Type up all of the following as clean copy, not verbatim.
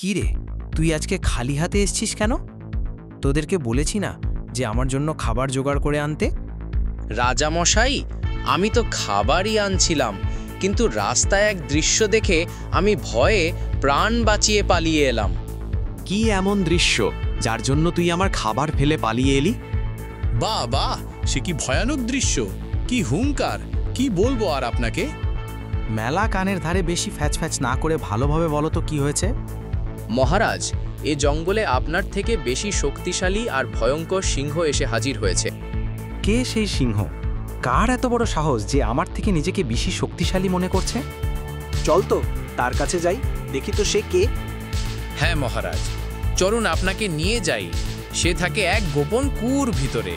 কি রে, তুই আজকে খালি হাতে এসছিস কেন? তোদেরকে বলেছি না যে আমার জন্য খাবার জোগাড় করে আনতে? রাজামশাই, আমি তো খাবারই আনছিলাম, কিন্তু রাস্তায় এক দৃশ্য দেখে আমি ভয়ে প্রাণ বাঁচিয়ে পালিয়ে এলাম। কি এমন দৃশ্য যার জন্য তুই আমার খাবার ফেলে পালিয়ে এলি? বাহ বাহ, সে কি ভয়ানক দৃশ্য! কি হুঙ্কার! কি বলবো আর আপনাকে। মেলা কানের ধারে বেশি ফ্যাচ ফ্যাচ না করে ভালোভাবে বলো তো কি হয়েছে। মহারাজ, এ জঙ্গলে আপনার থেকে বেশি শক্তিশালী আর ভয়ঙ্কর সিংহ এসে হাজির হয়েছে। কে সেই সিংহ? কার এত বড় সাহস যে আমার থেকে নিজেকে বেশি শক্তিশালী মনে করছে? চল তো তার কাছে যাই, দেখি তো সে কে। হ্যাঁ মহারাজ, চলুন আপনাকে নিয়ে যাই। সে থাকে এক গোপন কুয়োর ভিতরে।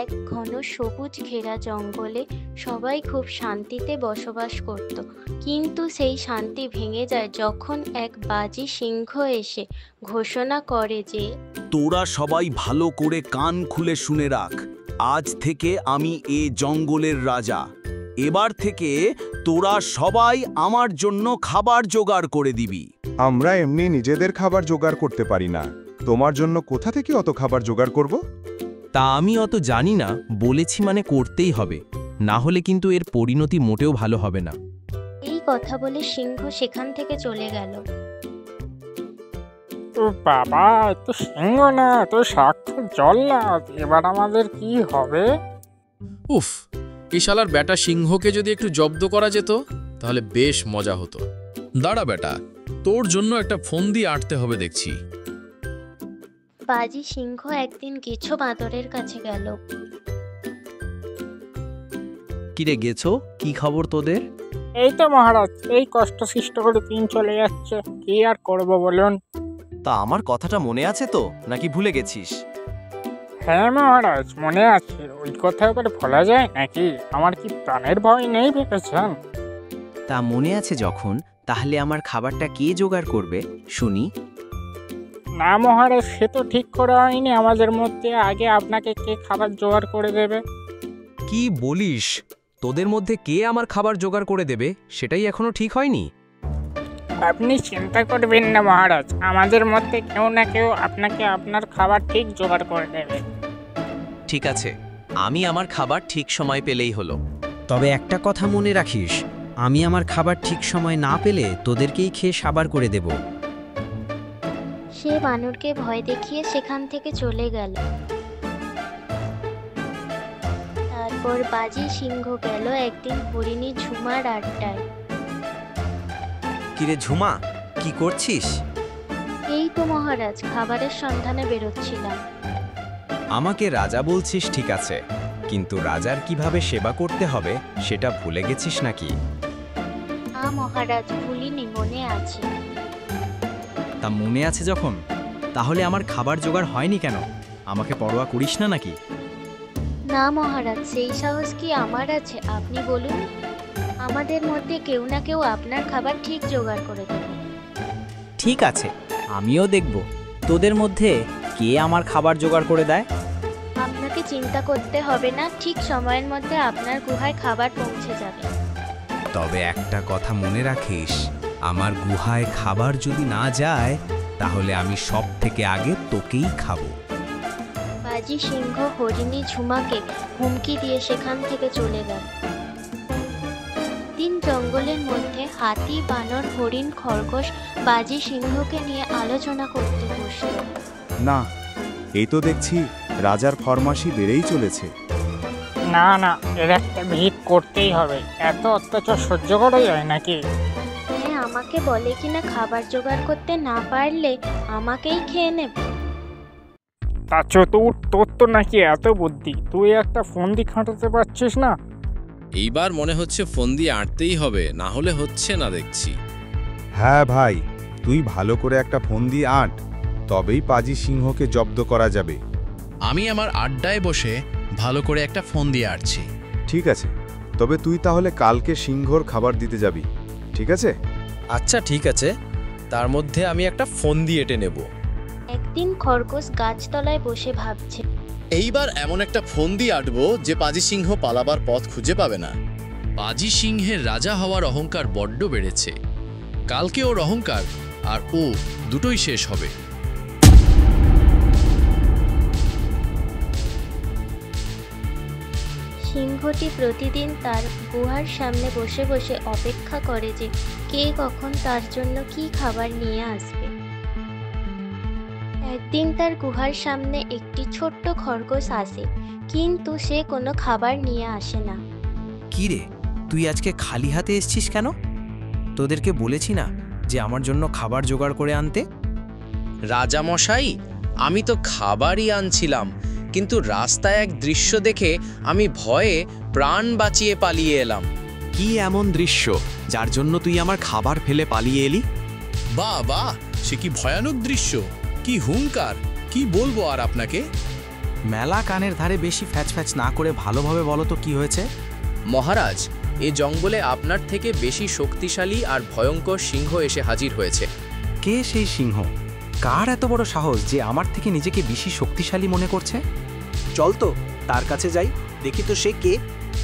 এক ঘন সবুজ ঘেরা জঙ্গলে সবাই খুব শান্তিতে বসবাস করত, কিন্তু সেই শান্তি ভেঙে যায় যখন এক বাজি সিংহ এসে ঘোষণা করে যে তোরা সবাই ভালো করে কান খুলে শুনে রাখ, আজ থেকে আমি এ জঙ্গলের রাজা। এবার থেকে তোরা সবাই আমার জন্য খাবার জোগাড় করে দিবি। আমরা এমনি নিজেদের খাবার জোগাড় করতে পারি না, তোমার জন্য কোথা থেকে অত খাবার জোগাড় করব? তা আমি অত জানি না, বলেছি মানে করতেই হবে, না হলে কিন্তু এর পরিণতি মোটেও ভালো হবে না। এই কথা বলে সিংহ সেখান থেকে চলে গেল। ও বাবা, তো সিংহ না, তো সাক্ষাৎ জল্লাদ। এবার আমাদের কি হবে? উফ, এই শালার বেটা সিংহকে যদি একটু জব্দ করা যেত তাহলে বেশ মজা হতো। দাঁড়া বেটা, তোর জন্য একটা ফন্দি আঁটতে হবে দেখছি। বাজি সিংহ একদিন গেছো বাঁদরের কাছে গেল। কিরে গেছো, কি খবর তোদের? এই তো মহারাজ, এই কষ্ট সৃষ্ট করে দিন চলে যাচ্ছে, কি আর করব বলুন। তা আমার কথাটা মনে আছে তো, নাকি ভুলে গেছিস? হ্যাঁ মহারাজ, মনে আছে। ওই কথা করে ভোলা যায় নাকি? আমার কি প্রাণের ভয় নেই ভেবেছেন? তা মনে আছে যখন, তাহলে আমার খাবারটা কে জোগাড় করবে শুনি? না মহারাজ, সে তো ঠিক করা হয়নি আমাদের মধ্যে। আগে আপনাকে কে খাবার জোগাড় করে দেবে? কি বলিস? তোদের মধ্যে কে আমার খাবার জোগাড় করে দেবে সেটাই এখনো ঠিক হয়নি? আপনি চিন্তা করবেন না মহারাজ, আমাদের মধ্যে কেউ না কেউ আপনাকে আপনার খাবার ঠিক জোগাড় করে দেবে। ঠিক আছে, আমি আমার খাবার ঠিক সময় পেলেই হলো। তবে একটা কথা মনে রাখিস, আমি আমার খাবার ঠিক সময় না পেলে তোদেরকেই খেয়ে সাবার করে দেব। সে বানরকে ভয় দেখিয়ে সেখান থেকে চলে গেল। তারপর বাজি সিংহ গেল একদিন হরিণী ঝুমার আড্ডায়। কিরে ঝুমা, কি করছিস? এই তো মহারাজ, খাবারের সন্ধানে বেরোচ্ছিলাম। আমাকে রাজা বলছিস ঠিক আছে, কিন্তু রাজার কিভাবে সেবা করতে হবে সেটা ভুলে গেছিস নাকি? মহারাজ, ভুলিনি, মনে আছে। তা মনে আছে যখন, তাহলে আমার খাবার জোগাড় হয়নি কেন? আমাকে পরোয়া করিস না নাকি? না মহারাজ, সেই সাহস কি আমার আছে? আপনি বলুন, আমাদের মধ্যে কেউ না কেউ আপনার খাবার ঠিক জোগাড় করে দেবে। ঠিক আছে, আমিও দেখব তোদের মধ্যে কে আমার খাবার জোগাড় করে দেয়। আপনাকে চিন্তা করতে হবে না, ঠিক সময়ের মধ্যে আপনার গুহায় খাবার পৌঁছে যাবে। তবে একটা কথা মনে রাখিস, আমার গুহায় খাবার যদি না যায় তাহলে আমি সব থেকে আগে তোকেই খাবো। বাজি সিংহ হরিণী ঝুমাকে হুমকি দিয়ে সেখান থেকে চলে গেল। দিন জঙ্গলের মধ্যে হাতি, বানর, হরিণ, খরগোশ বাজি সিংহকে নিয়ে আলোচনা করতে বসল। না, এই তো দেখছি রাজার ফরমাশি বেড়েই চলেছে। না না, এর একটা ভিড় করতেই হবে। এত অত্যাচার সহ্য করা যায় নাকি? হ্যাঁ, আমাকে বলে কিনা খাবার জোগাড় করতে না পারলে আমাকেই খেয়ে নেবে। তা চতুর, তোর তো নাকি এত বুদ্ধি, তুই একটা ফন্দি খাটাতে পারছিস না? এইবার মনে হচ্ছে ফন্দি আঁটতেই হবে, না হলে হচ্ছে না দেখছি। হ্যাঁ ভাই, তুই ভালো করে একটা ফন্দি আঁট, তবেই পাজি সিংহকে জব্দ করা যাবে। আমি আমার আড্ডায় বসে ভালো করে একটা ফন্দি আঁটছি। ঠিক আছে, তবে তুই তাহলে কালকে সিংহর খাবার দিতে যাবি, ঠিক আছে? আচ্ছা ঠিক আছে, তার মধ্যে আমি একটা ফন্দি এঁটে নেব। একদিন খরগোশ গাছতলায় বসে ভাবছে, এইবার এমন একটা ফন্দি আঁটবো যে পাজি সিংহ পালাবার পথ খুঁজে পাবে না। পাজি সিংহের রাজা হওয়ার অহংকার বড্ড বেড়েছে। কালকে ওর অহংকার আর ও দুটোই শেষ হবে। সিংহটি প্রতিদিন তার গুহার সামনে বসে বসে অপেক্ষা করে যে কে কখন তার জন্য কি খাবার নিয়ে আসবে। একদিন তার গুহার সামনে একটি ছোট্ট খরগোশ আসে, কিন্তু সে কোনো খাবার নিয়ে আসে না। কি রে, তুই আজকে খালি হাতে এসছিস কেন? তোদেরকে বলেছি না যে আমার জন্য খাবার জোগাড় করে আনতে? রাজামশাই, আমি তো খাবারই আনছিলাম, কিন্তু রাস্তায় এক দৃশ্য দেখে আমি ভয়ে প্রাণ বাঁচিয়ে পালিয়ে এলাম। কি এমন দৃশ্য যার জন্য তুই আমার খাবার ফেলে পালিয়ে এলি? বাহ বাহ, সে কি ভয়ানক দৃশ্য! কি হুঙ্কার! কি বলবো আর আপনাকে? মেলা কানের ধারে বেশি ফ্যাচ ফ্যাচ না করে ভালোভাবে বলো তো কি হয়েছে। মহারাজ, এ জঙ্গলে আপনার থেকে বেশি শক্তিশালী আর ভয়ঙ্কর সিংহ এসে হাজির হয়েছে। কে সেই সিংহ? কার এত বড় সাহস যে আমার থেকে নিজেকে বেশি শক্তিশালী মনে করছে? চল তো তার কাছে যাই, দেখি তো সে কে।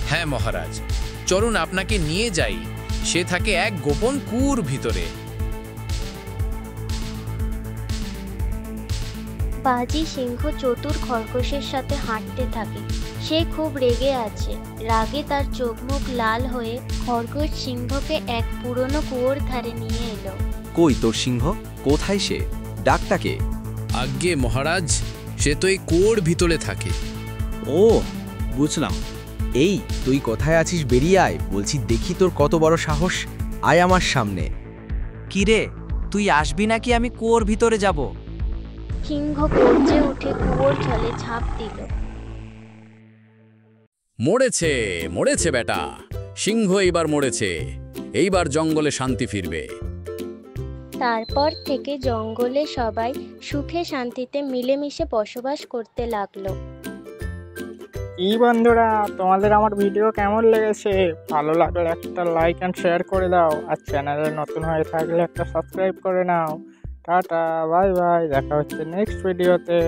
হ্যাঁ মহারাজ, চলুন আপনাকে নিয়ে যাই। সে থাকে এক গোপন কুয়োর ভিতরে। বাজি সিংহ চতুর খরগোশের সাথে হাঁটতে থাকে। সে খুব রেগে আছে। রাগে তার চোখ মুখ লাল হয়ে খরগোশ সিংহকে এক পুরনো কুয়োর ধারে নিয়ে এলো। কই তোর সিংহ? কোথায় সে? ডাকটাকে। আজ্ঞে মহারাজ, সে তো এই কুয়োর ভিতরে থাকে। ও বুঝলাম। এই তুই কোথায় আছিস? বেরিয়ে আয় বলছি, দেখি তোর কত বড় সাহস। আয় আমার সামনে। কি রে, তুই আসবি নাকি আমি কুয়োর ভিতরে যাব? সিংহ গর্জে উঠে কুয়োর জলে ঝাঁপ দিল। মরেছে মরেছে বেটা, সিংহ এইবার মরেছে। এইবার জঙ্গলে শান্তি ফিরবে। তারপর থেকে জঙ্গলে সবাই সুখে শান্তিতে মিলেমিশে বসবাস করতে লাগলো। কি বন্ধুরা, তোমাদের আমার ভিডিও কেমন লেগেছে? ভালো লাগলে একটা লাইক অ্যান্ড শেয়ার করে দাও, আর চ্যানেলে নতুন হয়ে থাকলে একটা সাবস্ক্রাইব করে নাও। টাটা, বাই বাই, দেখা হচ্ছে নেক্সট ভিডিওতে।